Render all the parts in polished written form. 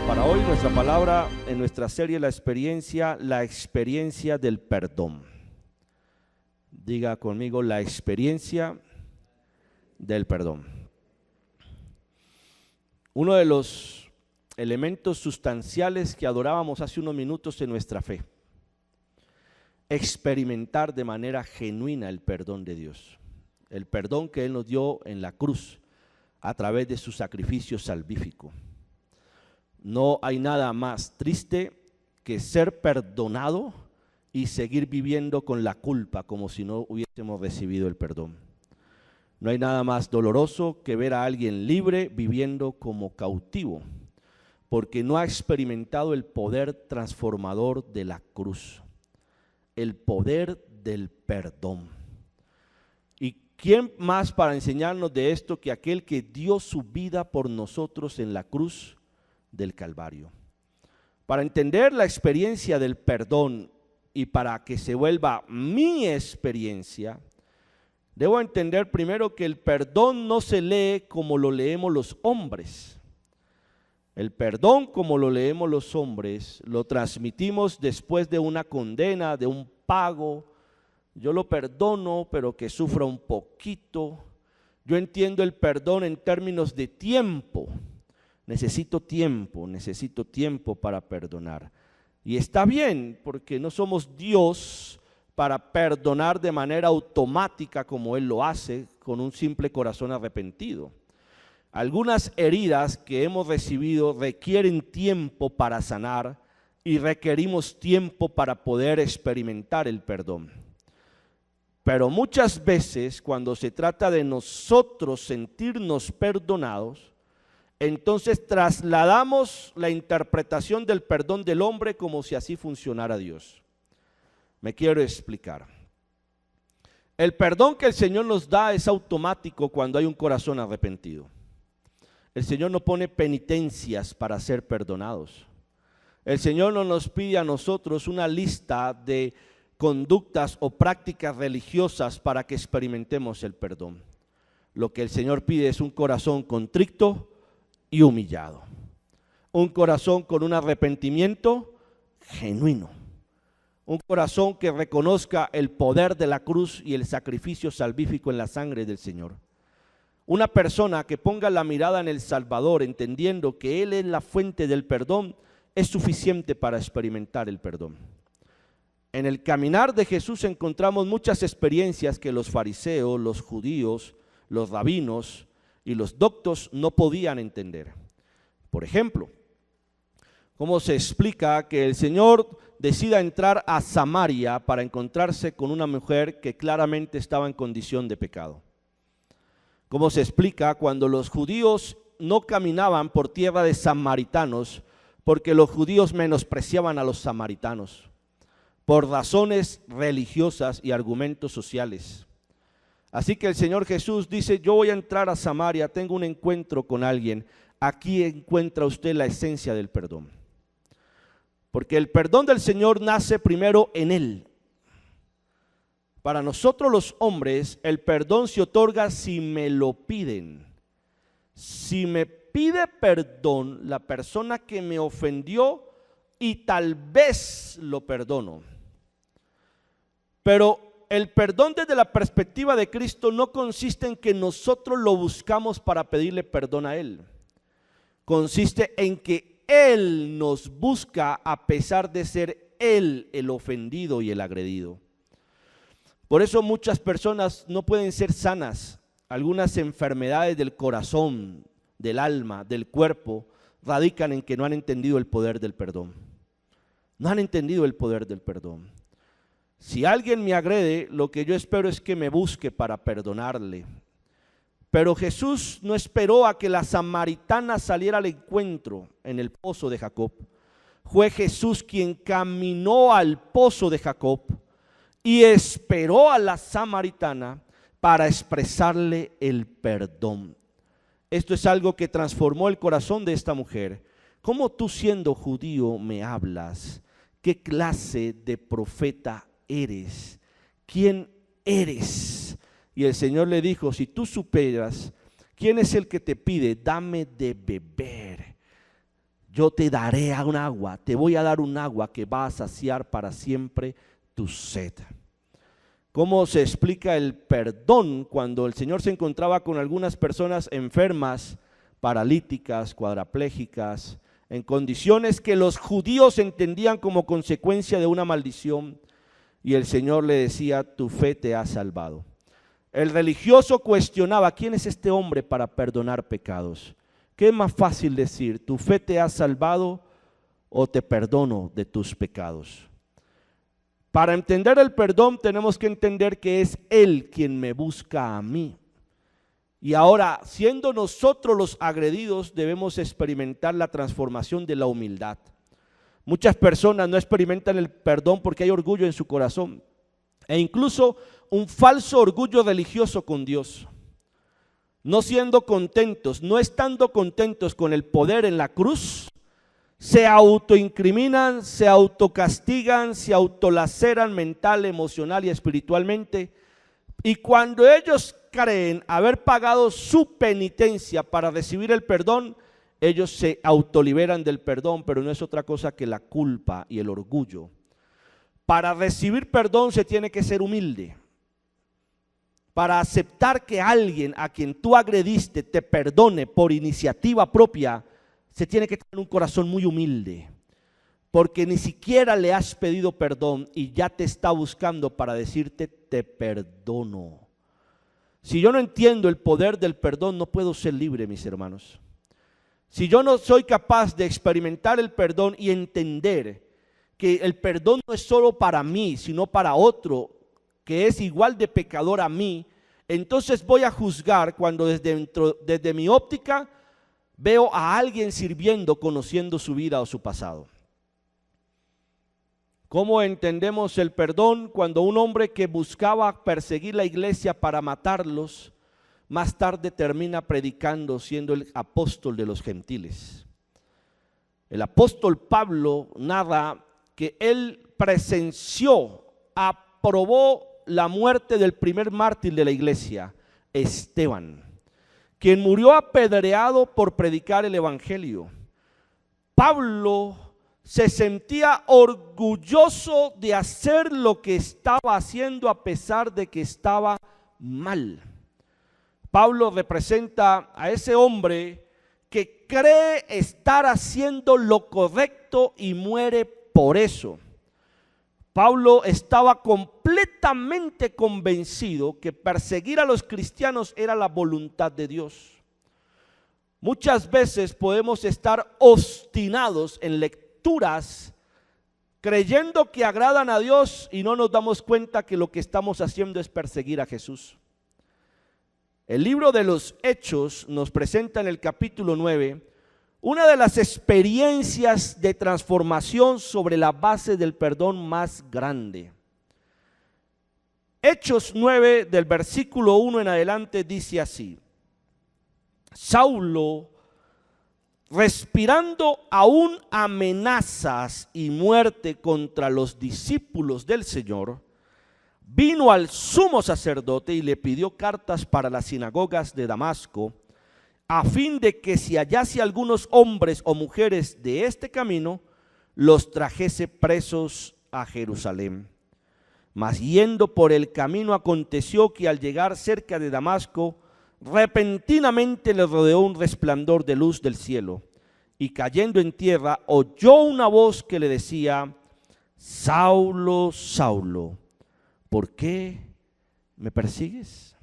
Para hoy nuestra palabra en nuestra serie la experiencia del perdón. Diga conmigo, la experiencia del perdón. Uno de los elementos sustanciales que adorábamos hace unos minutos en nuestra fe, experimentar de manera genuina el perdón de Dios, el perdón que Él nos dio en la cruz a través de su sacrificio salvífico. No hay nada más triste que ser perdonado y seguir viviendo con la culpa como si no hubiésemos recibido el perdón. No hay nada más doloroso que ver a alguien libre viviendo como cautivo, porque no ha experimentado el poder transformador de la cruz, el poder del perdón. ¿Y quién más para enseñarnos de esto que aquel que dio su vida por nosotros en la cruz del Calvario? Para entender la experiencia del perdón y para que se vuelva mi experiencia, debo entender primero que el perdón no se lee como lo leemos los hombres. El perdón, como lo leemos los hombres, lo transmitimos después de una condena, de un pago. Yo lo perdono, pero que sufra un poquito. Yo entiendo el perdón en términos de tiempo. Necesito tiempo para perdonar. Y está bien, porque no somos Dios para perdonar de manera automática como Él lo hace con un simple corazón arrepentido. Algunas heridas que hemos recibido requieren tiempo para sanar y requerimos tiempo para poder experimentar el perdón. Pero muchas veces cuando se trata de nosotros sentirnos perdonados, entonces trasladamos la interpretación del perdón del hombre como si así funcionara Dios. Me quiero explicar. El perdón que el Señor nos da es automático cuando hay un corazón arrepentido. El Señor no pone penitencias para ser perdonados. El Señor no nos pide a nosotros una lista de conductas o prácticas religiosas para que experimentemos el perdón. Lo que el Señor pide es un corazón contrito y humillado, un corazón con un arrepentimiento genuino, un corazón que reconozca el poder de la cruz y el sacrificio salvífico en la sangre del Señor. Una persona que ponga la mirada en el Salvador, entendiendo que Él es la fuente del perdón, es suficiente para experimentar el perdón. En el caminar de Jesús encontramos muchas experiencias que los fariseos, los judíos, los rabinos y los doctos no podían entender. Por ejemplo, ¿cómo se explica que el Señor decida entrar a Samaria para encontrarse con una mujer que claramente estaba en condición de pecado? ¿Cómo se explica cuando los judíos no caminaban por tierra de samaritanos porque los judíos menospreciaban a los samaritanos por razones religiosas y argumentos sociales? Así que el Señor Jesús dice: yo voy a entrar a Samaria, tengo un encuentro con alguien. Aquí encuentra usted la esencia del perdón. Porque el perdón del Señor nace primero en Él. Para nosotros los hombres, el perdón se otorga si me lo piden. Si me pide perdón la persona que me ofendió, y tal vez lo perdono. Pero el perdón desde la perspectiva de Cristo no consiste en que nosotros lo buscamos para pedirle perdón a Él. Consiste en que Él nos busca a pesar de ser Él el ofendido y el agredido. Por eso muchas personas no pueden ser sanas. Algunas enfermedades del corazón, del alma, del cuerpo, radican en que no han entendido el poder del perdón. No han entendido el poder del perdón. Si alguien me agrede, lo que yo espero es que me busque para perdonarle. Pero Jesús no esperó a que la samaritana saliera al encuentro en el pozo de Jacob. Fue Jesús quien caminó al pozo de Jacob y esperó a la samaritana para expresarle el perdón. Esto es algo que transformó el corazón de esta mujer. ¿Cómo tú, siendo judío, me hablas? ¿Qué clase de profeta eres? ¿Quién eres? Y el Señor le dijo: si tú supieras quién es el que te pide, dame de beber, yo te daré a un agua, te voy a dar un agua que va a saciar para siempre tu sed. ¿Cómo se explica el perdón cuando el Señor se encontraba con algunas personas enfermas, paralíticas, cuadraplégicas, en condiciones que los judíos entendían como consecuencia de una maldición? Y el Señor le decía, tu fe te ha salvado. El religioso cuestionaba, ¿quién es este hombre para perdonar pecados? ¿Qué es más fácil decir, tu fe te ha salvado o te perdono de tus pecados? Para entender el perdón tenemos que entender que es Él quien me busca a mí. Y ahora, siendo nosotros los agredidos, debemos experimentar la transformación de la humildad. Muchas personas no experimentan el perdón porque hay orgullo en su corazón e incluso un falso orgullo religioso con Dios. No siendo contentos, no estando contentos con el poder en la cruz, se autoincriminan, se autocastigan, se autolaceran mental, emocional y espiritualmente. Y cuando ellos creen haber pagado su penitencia para recibir el perdón, ellos se autoliberan del perdón, pero no es otra cosa que la culpa y el orgullo. Para recibir perdón se tiene que ser humilde. Para aceptar que alguien a quien tú agrediste te perdone por iniciativa propia, se tiene que tener un corazón muy humilde, porque ni siquiera le has pedido perdón y ya te está buscando para decirte te perdono. Si yo no entiendo el poder del perdón, no puedo ser libre, mis hermanos. Si yo no soy capaz de experimentar el perdón y entender que el perdón no es solo para mí, sino para otro que es igual de pecador a mí, entonces voy a juzgar cuando desde mi óptica veo a alguien sirviendo, conociendo su vida o su pasado. ¿Cómo entendemos el perdón? Cuando un hombre que buscaba perseguir la iglesia para matarlos, más tarde termina predicando, siendo el apóstol de los gentiles. El apóstol Pablo narra que él presenció, aprobó la muerte del primer mártir de la iglesia, Esteban, quien murió apedreado por predicar el evangelio. Pablo se sentía orgulloso de hacer lo que estaba haciendo a pesar de que estaba mal. Pablo representa a ese hombre que cree estar haciendo lo correcto y muere por eso. Pablo estaba completamente convencido que perseguir a los cristianos era la voluntad de Dios. Muchas veces podemos estar obstinados en lecturas creyendo que agradan a Dios y no nos damos cuenta que lo que estamos haciendo es perseguir a Jesús. El libro de los Hechos nos presenta en el capítulo 9 una de las experiencias de transformación sobre la base del perdón más grande. Hechos 9 del versículo 1 en adelante dice así: Saulo, respirando aún amenazas y muerte contra los discípulos del Señor, vino al sumo sacerdote y le pidió cartas para las sinagogas de Damasco, a fin de que si hallase algunos hombres o mujeres de este camino, los trajese presos a Jerusalén. Mas yendo por el camino aconteció que al llegar cerca de Damasco, repentinamente le rodeó un resplandor de luz del cielo, y cayendo en tierra oyó una voz que le decía: Saulo, Saulo, ¿por qué me persigues?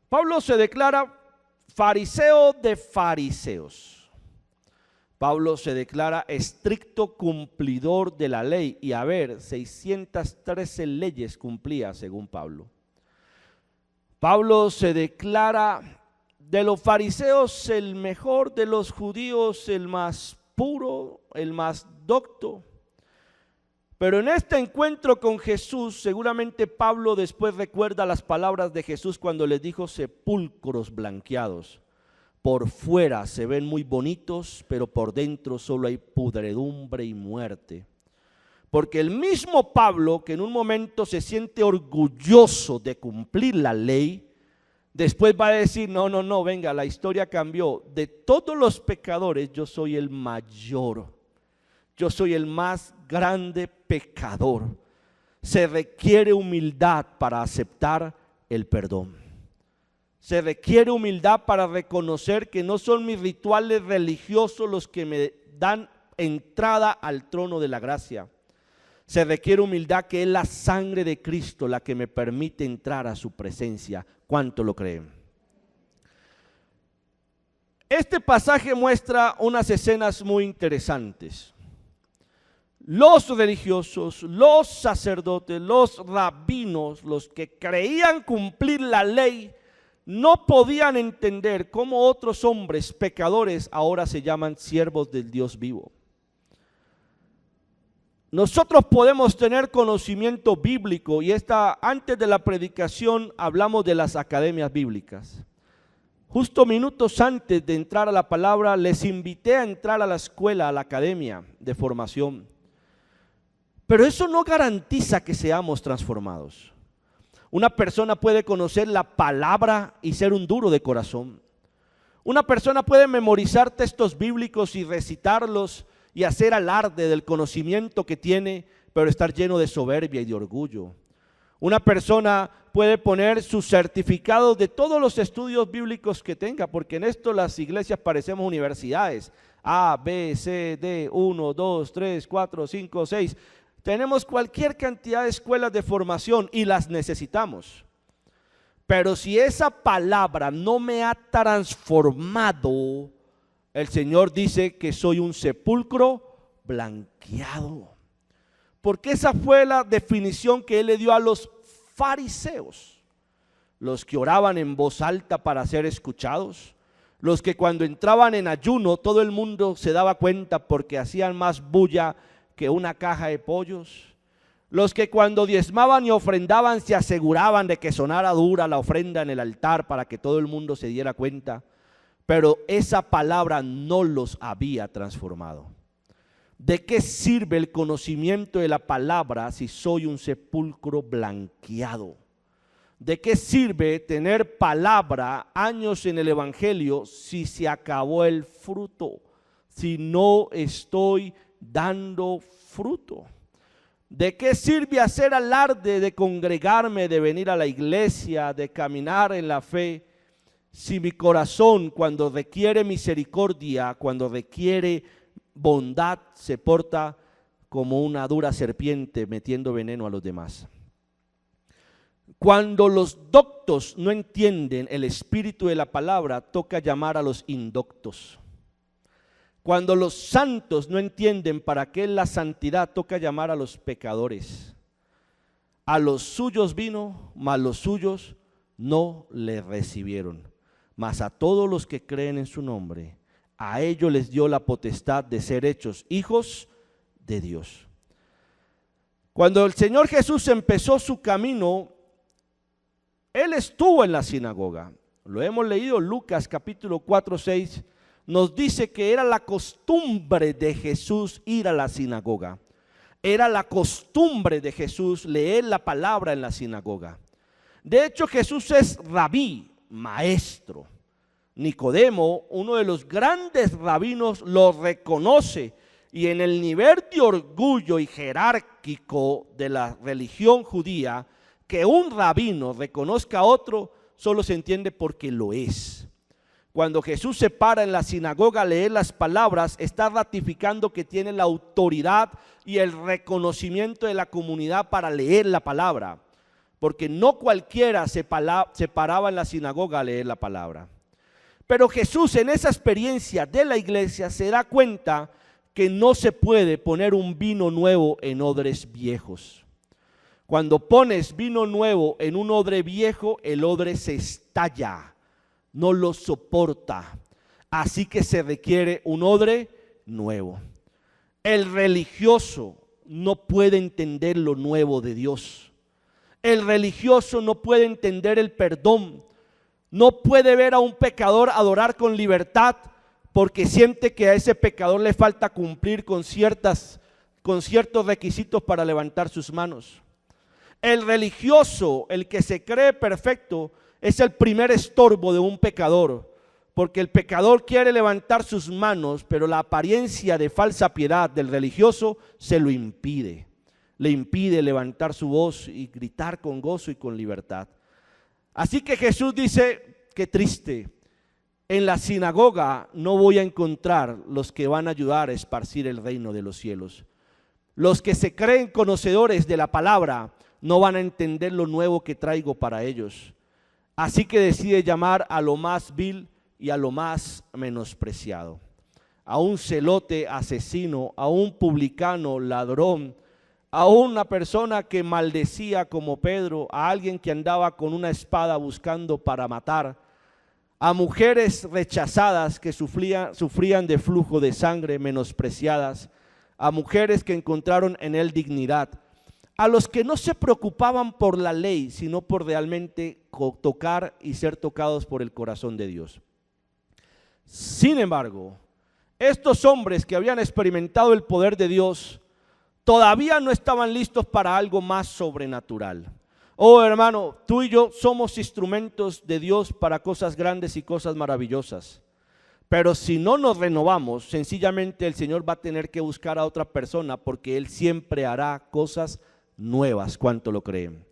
Pablo se declara fariseo de fariseos. Pablo se declara estricto cumplidor de la ley, y 613 leyes cumplía según Pablo. Pablo se declara de los fariseos el mejor, de los judíos el más puro, el más docto. Pero en este encuentro con Jesús, seguramente Pablo después recuerda las palabras de Jesús cuando les dijo: sepulcros blanqueados, por fuera se ven muy bonitos, pero por dentro solo hay pudredumbre y muerte. Porque el mismo Pablo, que en un momento se siente orgulloso de cumplir la ley, Después va a decir, no, venga, la historia cambió. De todos los pecadores, yo soy el mayor. Yo soy el más grande pecador. Se requiere humildad para aceptar el perdón. Se requiere humildad para reconocer que no son mis rituales religiosos los que me dan entrada al trono de la gracia. Se requiere humildad, que es la sangre de Cristo la que me permite entrar a su presencia. ¿Cuánto lo creen? Este pasaje muestra unas escenas muy interesantes. Los religiosos, los sacerdotes, los rabinos, los que creían cumplir la ley, no podían entender cómo otros hombres pecadores ahora se llaman siervos del Dios vivo. Nosotros podemos tener conocimiento bíblico, y antes de la predicación hablamos de las academias bíblicas. Justo minutos antes de entrar a la palabra, les invité a entrar a la escuela, a la academia de formación. Pero eso no garantiza que seamos transformados. Una persona puede conocer la palabra y ser un duro de corazón. Una persona puede memorizar textos bíblicos y recitarlos y hacer alarde del conocimiento que tiene, pero estar lleno de soberbia y de orgullo. Una persona puede poner sus certificados de todos los estudios bíblicos que tenga, porque en esto las iglesias parecemos universidades. A, B, C, D, 1, 2, 3, 4, 5, 6. Tenemos cualquier cantidad de escuelas de formación y las necesitamos. Pero si esa palabra no me ha transformado, el Señor dice que soy un sepulcro blanqueado. Porque esa fue la definición que Él le dio a los fariseos. Los que oraban en voz alta para ser escuchados. Los que cuando entraban en ayuno todo el mundo se daba cuenta porque hacían más bulla que una caja de pollos. Los que cuando diezmaban y ofrendaban se aseguraban de que sonara dura la ofrenda en el altar para que todo el mundo se diera cuenta. Pero esa palabra no los había transformado. ¿De qué sirve el conocimiento de la palabra si soy un sepulcro blanqueado? ¿De qué sirve tener palabra, años en el evangelio, si se acabó el fruto? Si no estoy dando fruto. ¿De qué sirve hacer alarde de congregarme, de venir a la iglesia, de caminar en la fe, si mi corazón, cuando requiere misericordia, cuando requiere bondad, se porta como una dura serpiente metiendo veneno a los demás? Cuando los doctos no entienden el espíritu de la palabra, toca llamar a los indoctos. Cuando los santos no entienden para qué es la santidad, toca llamar a los pecadores. A los suyos vino, mas los suyos no le recibieron. Mas a todos los que creen en su nombre, a ellos les dio la potestad de ser hechos hijos de Dios. Cuando el Señor Jesús empezó su camino, Él estuvo en la sinagoga. Lo hemos leído, Lucas capítulo 4, 6, nos dice que era la costumbre de Jesús ir a la sinagoga. Era la costumbre de Jesús leer la palabra en la sinagoga. De hecho, Jesús es rabí, maestro. Nicodemo, uno de los grandes rabinos, lo reconoce, y en el nivel de orgullo y jerárquico de la religión judía, que un rabino reconozca a otro, solo se entiende porque lo es. Cuando Jesús se para en la sinagoga a leer las palabras, está ratificando que tiene la autoridad y el reconocimiento de la comunidad para leer la palabra, porque no cualquiera se paraba en la sinagoga a leer la palabra. Pero Jesús, en esa experiencia de la iglesia, se da cuenta que no se puede poner un vino nuevo en odres viejos. Cuando pones vino nuevo en un odre viejo, el odre se estalla, no lo soporta. Así que se requiere un odre nuevo. El religioso no puede entender lo nuevo de Dios. El religioso no puede entender el perdón. No puede ver a un pecador adorar con libertad porque siente que a ese pecador le falta cumplir con ciertos requisitos para levantar sus manos. El religioso, el que se cree perfecto, es el primer estorbo de un pecador, porque el pecador quiere levantar sus manos, pero la apariencia de falsa piedad del religioso se lo impide. Le impide levantar su voz y gritar con gozo y con libertad. Así que Jesús dice, qué triste, en la sinagoga no voy a encontrar los que van a ayudar a esparcir el reino de los cielos. Los que se creen conocedores de la palabra no van a entender lo nuevo que traigo para ellos. Así que decide llamar a lo más vil y a lo más menospreciado, a un celote asesino, a un publicano ladrón, a una persona que maldecía como Pedro, a alguien que andaba con una espada buscando para matar, a mujeres rechazadas que sufrían de flujo de sangre, menospreciadas, a mujeres que encontraron en él dignidad, a los que no se preocupaban por la ley, sino por realmente tocar y ser tocados por el corazón de Dios. Sin embargo, estos hombres que habían experimentado el poder de Dios todavía no estaban listos para algo más sobrenatural. Oh hermano, tú y yo somos instrumentos de Dios para cosas grandes y cosas maravillosas. Pero si no nos renovamos, sencillamente el Señor va a tener que buscar a otra persona, porque Él siempre hará cosas nuevas. ¿Cuánto lo creen?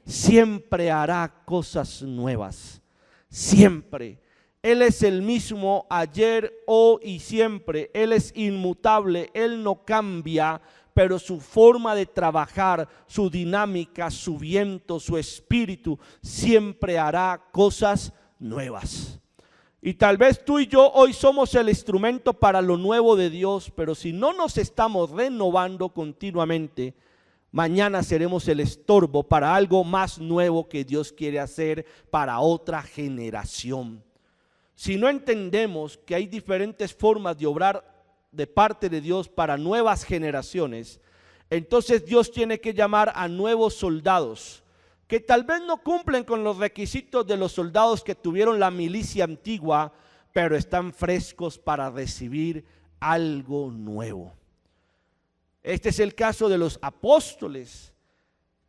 Siempre hará cosas nuevas. Siempre. Él es el mismo ayer, hoy y siempre. Él es inmutable, Él no cambia, pero su forma de trabajar, su dinámica, su viento, su espíritu, siempre hará cosas nuevas. Y tal vez tú y yo hoy somos el instrumento para lo nuevo de Dios, pero si no nos estamos renovando continuamente, mañana seremos el estorbo para algo más nuevo que Dios quiere hacer para otra generación. Si no entendemos que hay diferentes formas de obrar de parte de Dios para nuevas generaciones, entonces Dios tiene que llamar a nuevos soldados que tal vez no cumplen con los requisitos de los soldados que tuvieron la milicia antigua, pero están frescos para recibir algo nuevo. Este es el caso de los apóstoles,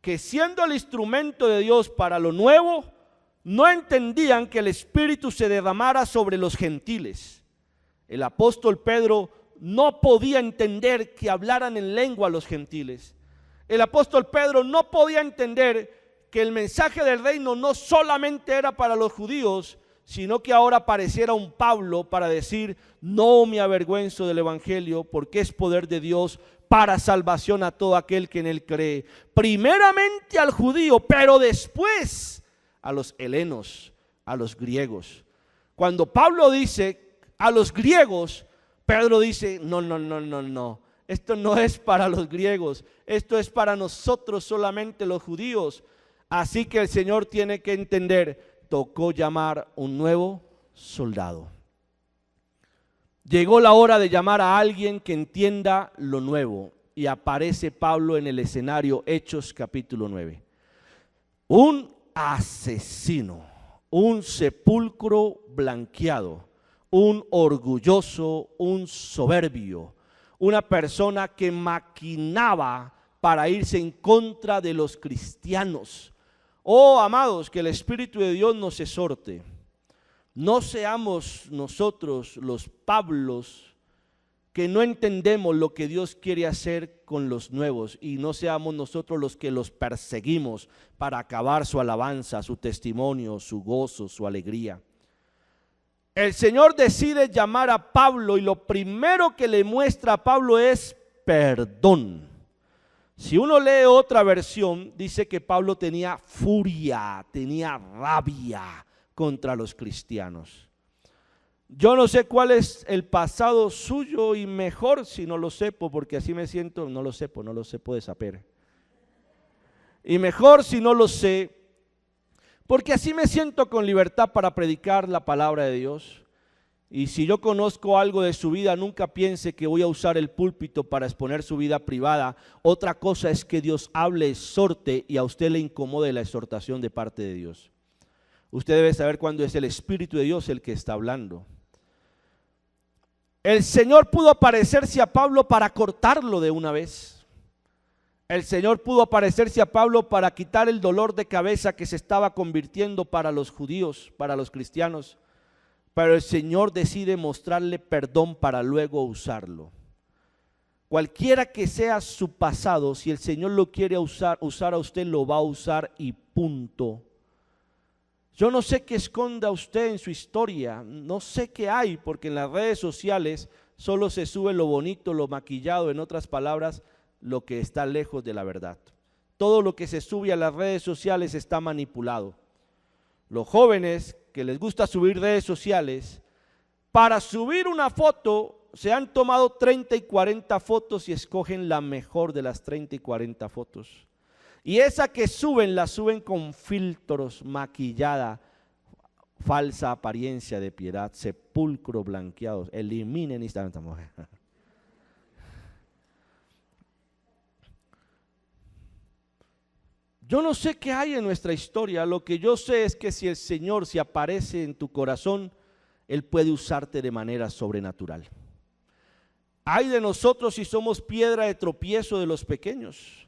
que siendo el instrumento de Dios para lo nuevo, no entendían que el Espíritu se derramara sobre los gentiles. El apóstol Pedro no podía entender que hablaran en lengua los gentiles. El apóstol Pedro no podía entender que el mensaje del reino no solamente era para los judíos, sino que ahora apareciera un Pablo para decir, no me avergüenzo del evangelio, porque es poder de Dios para salvación a todo aquel que en él cree. Primeramente al judío, pero después a los helenos, a los griegos. Cuando Pablo dice a los griegos, Pedro dice, no, esto no es para los griegos, esto es para nosotros solamente los judíos. Así que el Señor tiene que entender, tocó llamar un nuevo soldado. Llegó la hora de llamar a alguien que entienda lo nuevo, y aparece Pablo en el escenario, Hechos capítulo 9. Un asesino, un sepulcro blanqueado, un orgulloso, un soberbio, una persona que maquinaba para irse en contra de los cristianos. Oh, amados, que el Espíritu de Dios nos exhorte. No seamos nosotros los Pablos que no entendemos lo que Dios quiere hacer con los nuevos, y no seamos nosotros los que los perseguimos para acabar su alabanza, su testimonio, su gozo, su alegría. El Señor decide llamar a Pablo, y lo primero que le muestra a Pablo es perdón. Si uno lee otra versión, dice que Pablo tenía furia, tenía rabia contra los cristianos. Yo no sé cuál es el pasado suyo, y mejor si no lo sepo, porque así me siento, no lo sepo de saber. Y mejor si no lo sé, porque así me siento con libertad para predicar la palabra de Dios. Y si yo conozco algo de su vida, nunca piense que voy a usar el púlpito para exponer su vida privada. Otra cosa es que Dios hable, exhorte, y a usted le incomode la exhortación de parte de Dios. Usted debe saber cuándo es el Espíritu de Dios el que está hablando. El Señor pudo aparecerse a Pablo para cortarlo de una vez. El Señor pudo aparecerse a Pablo para quitar el dolor de cabeza que se estaba convirtiendo para los judíos, para los cristianos. Pero el Señor decide mostrarle perdón para luego usarlo. Cualquiera que sea su pasado, si el Señor lo quiere usar a usted, lo va a usar y punto. Yo no sé qué esconda usted en su historia, no sé qué hay, porque en las redes sociales solo se sube lo bonito, lo maquillado, en otras palabras, lo que está lejos de la verdad. Todo lo que se sube a las redes sociales está manipulado. Los jóvenes que les gusta subir redes sociales, para subir una foto se han tomado 30 y 40 fotos y escogen la mejor de las 30 y 40 fotos. Y esa que suben, la suben con filtros, maquillada, falsa apariencia de piedad, sepulcro blanqueados. Eliminen esta mujer. Yo no sé qué hay en nuestra historia, lo que yo sé es que si el Señor se aparece en tu corazón, Él puede usarte de manera sobrenatural. Ay de nosotros si somos piedra de tropiezo de los pequeños,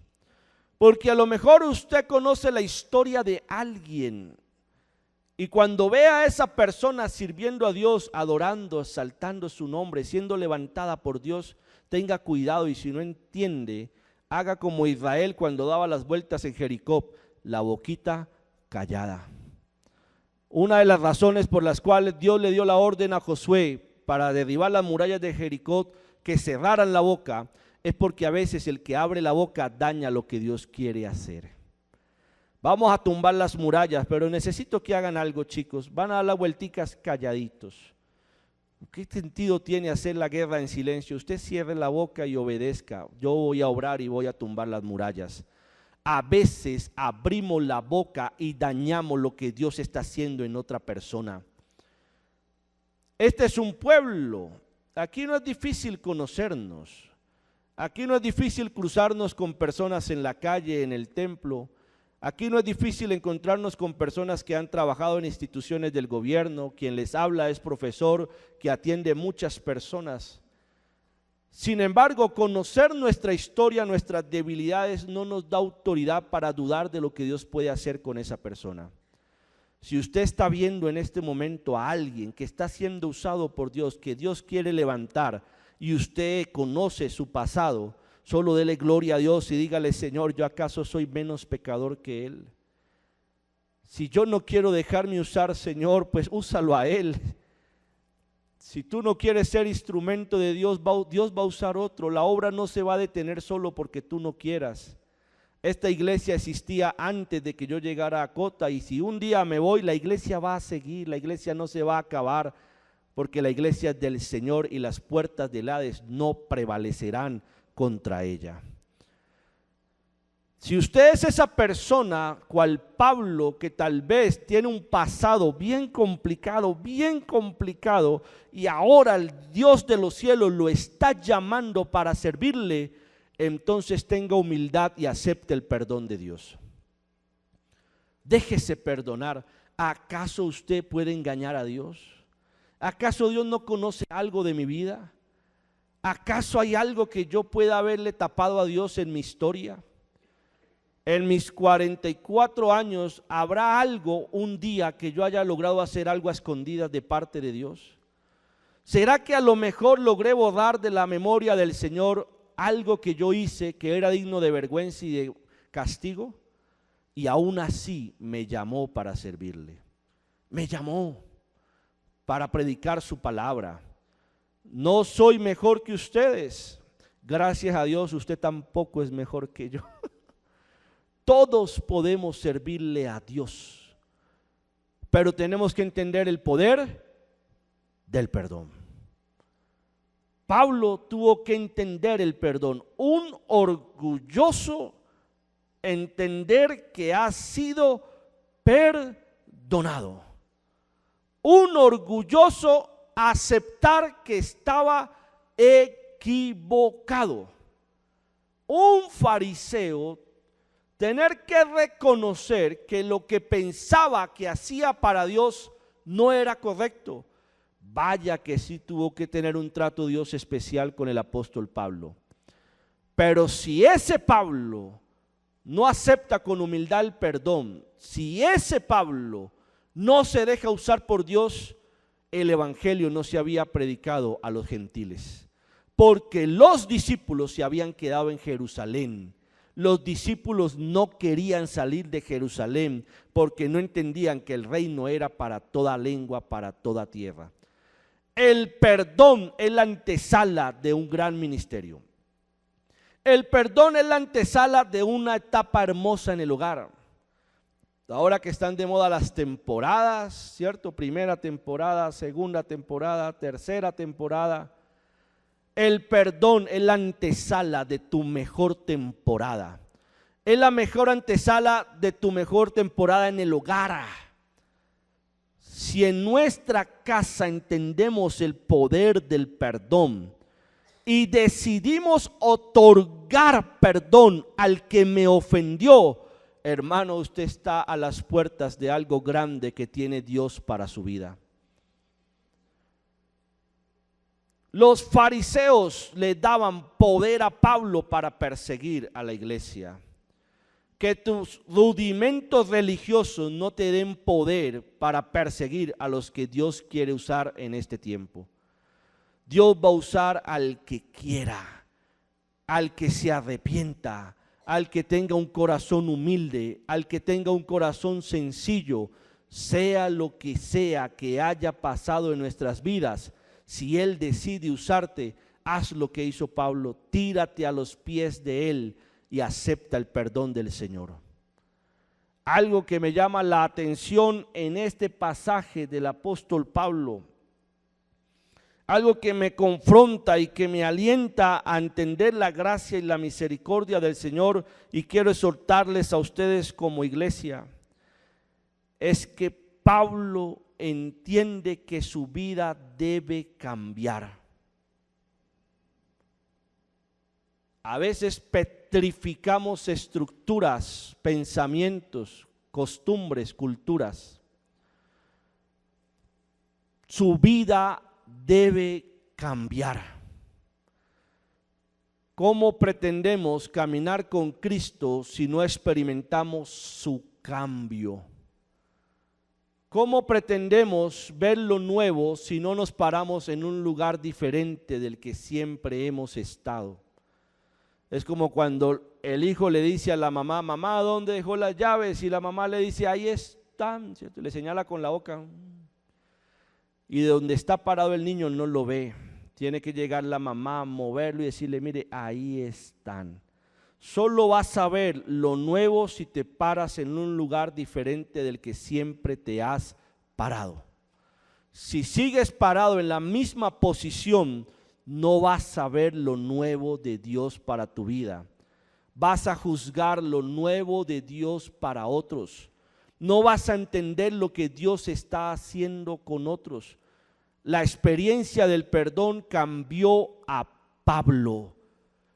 porque a lo mejor usted conoce la historia de alguien y cuando vea a esa persona sirviendo a Dios, adorando, exaltando su nombre, siendo levantada por Dios, tenga cuidado y si no entiende, haga como Israel cuando daba las vueltas en Jericó, la boquita callada. Una de las razones por las cuales Dios le dio la orden a Josué para derribar las murallas de Jericó, que cerraran la boca, es porque a veces el que abre la boca daña lo que Dios quiere hacer. Vamos a tumbar las murallas, pero necesito que hagan algo, chicos. Van a dar las vuelticas calladitos. ¿Qué sentido tiene hacer la guerra en silencio? Usted cierre la boca y obedezca. Yo voy a obrar y voy a tumbar las murallas. A veces abrimos la boca y dañamos lo que Dios está haciendo en otra persona. Este es un pueblo. Aquí no es difícil conocernos. Aquí no es difícil cruzarnos con personas en la calle, en el templo. Aquí no es difícil encontrarnos con personas que han trabajado en instituciones del gobierno, quien les habla es profesor que atiende muchas personas. Sin embargo, conocer nuestra historia, nuestras debilidades no nos da autoridad para dudar de lo que Dios puede hacer con esa persona. Si usted está viendo en este momento a alguien que está siendo usado por Dios, que Dios quiere levantar y usted conoce su pasado, solo dele gloria a Dios y dígale: Señor, ¿yo acaso soy menos pecador que Él? Si yo no quiero dejarme usar, Señor, pues úsalo a Él. Si tú no quieres ser instrumento de Dios, Dios va a usar otro. La obra no se va a detener solo porque tú no quieras. Esta iglesia existía antes de que yo llegara a Cota y si un día me voy, la iglesia va a seguir, la iglesia no se va a acabar, porque la iglesia es del Señor y las puertas del Hades no prevalecerán contra ella. Si usted es esa persona cual Pablo, que tal vez tiene un pasado bien complicado y ahora el Dios de los cielos lo está llamando para servirle, entonces tenga humildad y acepte el perdón de Dios. Déjese perdonar. ¿Acaso usted puede engañar a Dios? ¿Acaso Dios no conoce algo de mi vida? ¿Acaso hay algo que yo pueda haberle tapado a Dios en mi historia? En mis 44 años, ¿habrá algo un día que yo haya logrado hacer algo a escondidas de parte de Dios? ¿Será que a lo mejor logré borrar de la memoria del Señor algo que yo hice que era digno de vergüenza y de castigo? Y aún así me llamó para servirle. Me llamó para predicar su palabra. No soy mejor que ustedes. Gracias a Dios, usted tampoco es mejor que yo. Todos podemos servirle a Dios, pero tenemos que entender el poder del perdón. Pablo tuvo que entender el perdón. Un orgulloso entender que ha sido perdonado. Un orgulloso aceptar que estaba equivocado. Un fariseo tener que reconocer que lo que pensaba que hacía para Dios no era correcto. Vaya que sí tuvo que tener un trato Dios especial con el apóstol Pablo. Pero si ese Pablo no acepta con humildad el perdón, si ese Pablo no se deja usar por Dios, el evangelio no se había predicado a los gentiles, porque los discípulos se habían quedado en Jerusalén. Los discípulos no querían salir de Jerusalén porque no entendían que el reino era para toda lengua, para toda tierra. El perdón es la antesala de un gran ministerio. El perdón es la antesala de una etapa hermosa en el hogar. Ahora que están de moda las temporadas, ¿cierto? Primera temporada, segunda temporada, tercera temporada. El perdón es la antesala de tu mejor temporada. Es la mejor antesala de tu mejor temporada en el hogar. Si en nuestra casa entendemos el poder del perdón y decidimos otorgar perdón al que me ofendió, hermano, usted está a las puertas de algo grande que tiene Dios para su vida. Los fariseos le daban poder a Pablo para perseguir a la iglesia. Que tus rudimentos religiosos no te den poder para perseguir a los que Dios quiere usar en este tiempo. Dios va a usar al que quiera, al que se arrepienta, al que tenga un corazón humilde, al que tenga un corazón sencillo, sea lo que sea que haya pasado en nuestras vidas. Si Él decide usarte, haz lo que hizo Pablo, tírate a los pies de Él y acepta el perdón del Señor. Algo que me llama la atención en este pasaje del apóstol Pablo, algo que me confronta y que me alienta a entender la gracia y la misericordia del Señor, y quiero exhortarles a ustedes como iglesia, es que Pablo entiende que su vida debe cambiar. A veces petrificamos estructuras, pensamientos, costumbres, culturas. Su vida debe cambiar. ¿Cómo pretendemos caminar con Cristo si no experimentamos su cambio? ¿Cómo pretendemos ver lo nuevo si no nos paramos en un lugar diferente del que siempre hemos estado? Es como cuando el hijo le dice a la mamá, mamá, ¿dónde dejó las llaves? Y la mamá le dice, ahí están, ¿cierto? Le señala con la boca. Y de donde está parado el niño no lo ve. Tiene que llegar la mamá a moverlo y decirle, mire, ahí están. Solo vas a ver lo nuevo si te paras en un lugar diferente del que siempre te has parado. Si sigues parado en la misma posición, no vas a ver lo nuevo de Dios para tu vida. Vas a juzgar lo nuevo de Dios para otros. No vas a entender lo que Dios está haciendo con otros. La experiencia del perdón cambió a Pablo.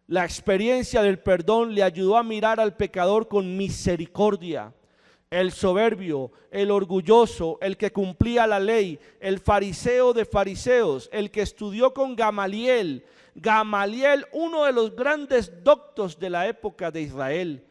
La experiencia del perdón le ayudó a mirar al pecador con misericordia. El soberbio, el orgulloso, el que cumplía la ley, el fariseo de fariseos, el que estudió con Gamaliel. Gamaliel, uno de los grandes doctos de la época de Israel.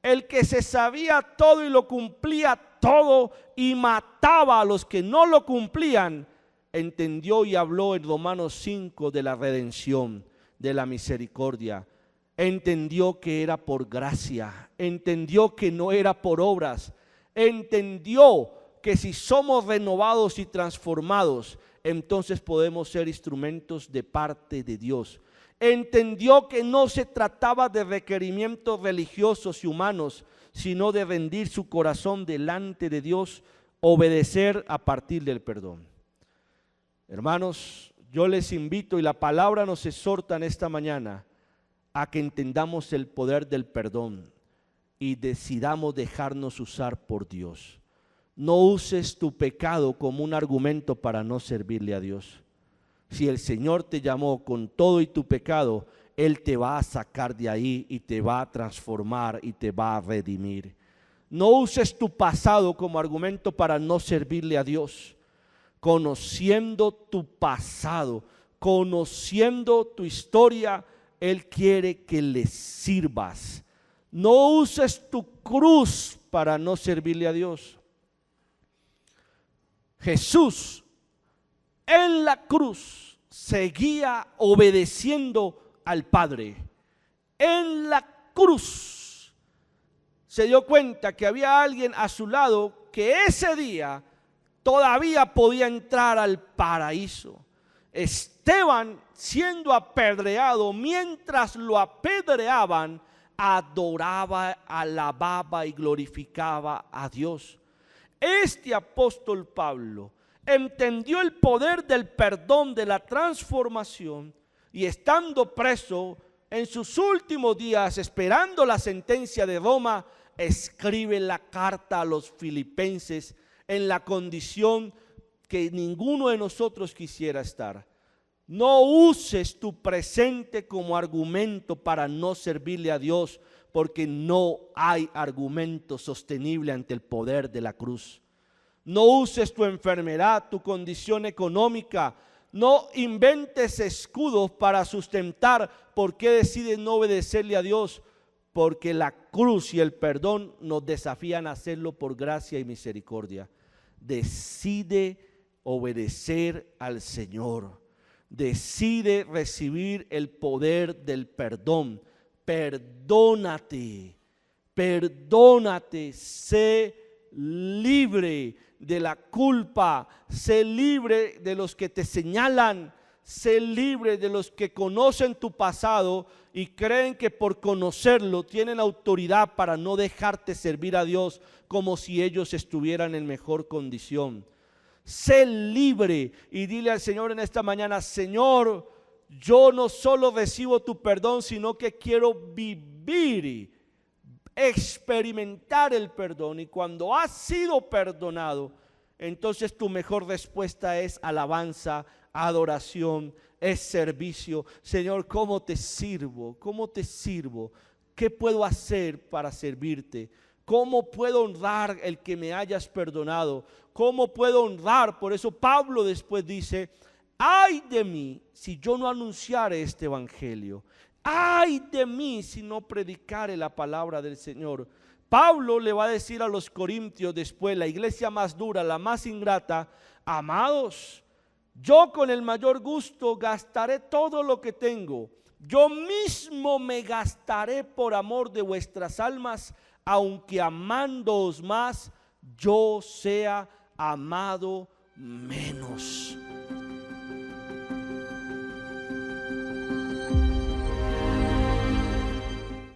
El que se sabía todo y lo cumplía todo y mataba a los que no lo cumplían, entendió y habló en Romanos 5 de la redención, de la misericordia. Entendió que era por gracia, entendió que no era por obras, entendió que si somos renovados y transformados, entonces podemos ser instrumentos de parte de Dios. Entendió que no se trataba de requerimientos religiosos y humanos, sino de rendir su corazón delante de Dios, obedecer a partir del perdón. Hermanos, yo les invito, y la palabra nos exhorta en esta mañana, a que entendamos el poder del perdón y decidamos dejarnos usar por Dios. No uses tu pecado como un argumento para no servirle a Dios. Si el Señor te llamó con todo y tu pecado, Él te va a sacar de ahí y te va a transformar y te va a redimir. No uses tu pasado como argumento para no servirle a Dios. Conociendo tu pasado, conociendo tu historia, Él quiere que le sirvas. No uses tu cruz para no servirle a Dios. Jesús en la cruz seguía obedeciendo al Padre. En la cruz se dio cuenta que había alguien a su lado que ese día todavía podía entrar al paraíso. Esteban, siendo apedreado, mientras lo apedreaban, adoraba, alababa y glorificaba a Dios. Este apóstol Pablo entendió el poder del perdón, de la transformación, y estando preso en sus últimos días, esperando la sentencia de Roma, escribe la carta a los filipenses en la condición que ninguno de nosotros quisiera estar. No uses tu presente como argumento para no servirle a Dios, porque no hay argumento sostenible ante el poder de la cruz. No uses tu enfermedad, tu condición económica. No inventes escudos para sustentar por qué decides no obedecerle a Dios, porque la cruz y el perdón nos desafían a hacerlo por gracia y misericordia. Decide obedecer al Señor. Decide recibir el poder del perdón. Perdónate, perdónate, sé libre de la culpa, sé libre de los que te señalan, sé libre de los que conocen tu pasado y creen que por conocerlo tienen autoridad para no dejarte servir a Dios como si ellos estuvieran en mejor condición. Sé libre y dile al Señor en esta mañana: Señor, yo no solo recibo tu perdón, sino que quiero vivir, experimentar el perdón. Y cuando has sido perdonado, entonces tu mejor respuesta es alabanza, adoración, es servicio. Señor, ¿cómo te sirvo? ¿Cómo te sirvo? ¿Qué puedo hacer para servirte? ¿Cómo puedo honrar el que me hayas perdonado? ¿Cómo puedo honrar? Por eso Pablo después dice: ay de mí si yo no anunciare este evangelio. Ay de mí si no predicare la palabra del Señor. Pablo le va a decir a los corintios después, la iglesia más dura, la más ingrata: amados, yo con el mayor gusto gastaré todo lo que tengo. Yo mismo me gastaré por amor de vuestras almas, aunque amándoos más, yo sea amado menos.